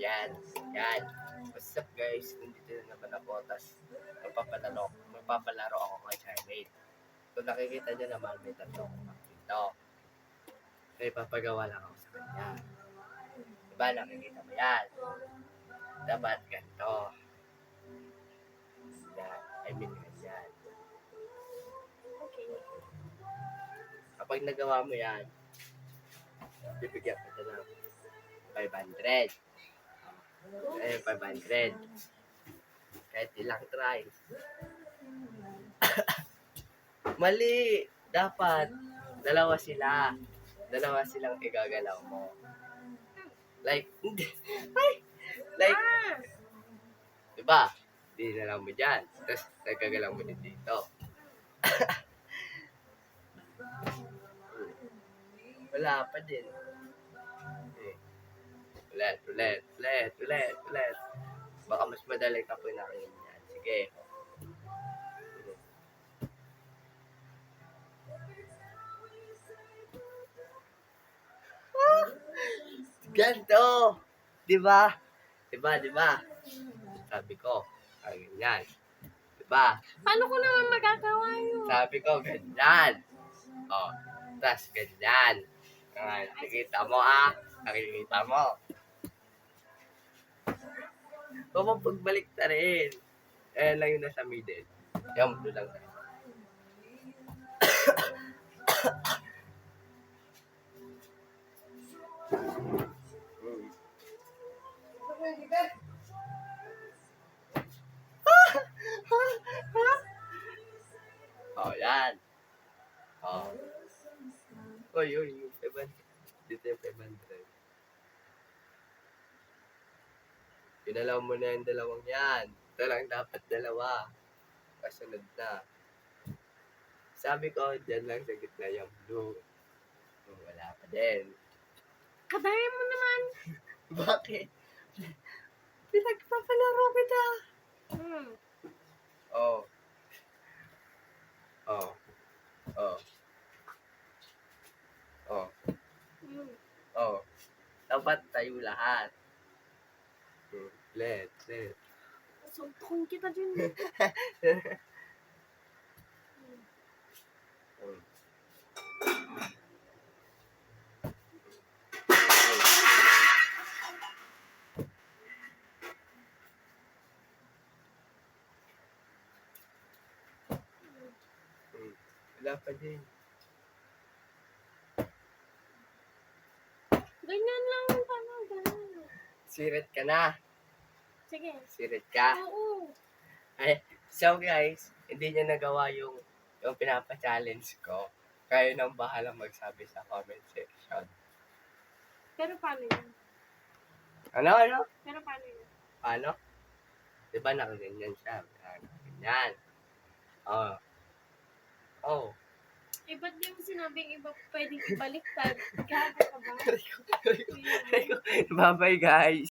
Yan. Yan. What's up guys? Nandito na naman ako. Tapos magpapalaro ako kay Charmaine. Kung nakikita nyo naman, may tatlo akong map dito. May papagawa lang ako sa kanya. Diba nakikita mo yan? Dapat ganito. Yan. I mean ganyan. Okay. Kapag nagawa mo yan, bibigyan ka na ng 500. Ayun, 500. Kahit ilang tries. Mali! Dapat, dalawa silang igagalaw mo. Like, hindi. Ay! Like, diba? Di na lang mo dyan. Tapos, nagagalaw mo din dito. Wala pa din. Okay. Ulit. Baka mas madali ka po na kayo yan. Sige. Ganto! Diba? Sabi ko, ganyan. Diba? Paano ko naman magagawa yun? Sabi ko, ganyan. O, tas ganyan. Nakikita mo Nakikita mo. Huwag mong pagbalik na rin. Ayan lang yung nasa middle. Yung blue lang. Yan. Uy, yung 500. Dito yung 500. Pinalaw mo na yung dalawang yan. Ito lang dapat dalawa. Kasunod na. Sabi ko, dyan lang sa gitna yung blue. Wala pa din. Kadaya mo naman. Bakit? Pinagpapalaro kita. Oh. Dapat tayo lahat. Let. Sumpong kita dyan. Wala pa din. Ganyan lang. Paano ganyan? Sirit ka na. Sige. Sirit ka. Oo. Ay, so guys, hindi niya nagawa yung pinapa-challenge ko. Kayo nang bahala magsabi sa comment section. Pero paano yun? Ano? Pero paano yun? Paano? Diba nakaganyan siya? Ganyan. Oh. Eh, ba't di mo sinabing iba pwedeng ibaliktad? Gago ka ba? Bye-bye guys.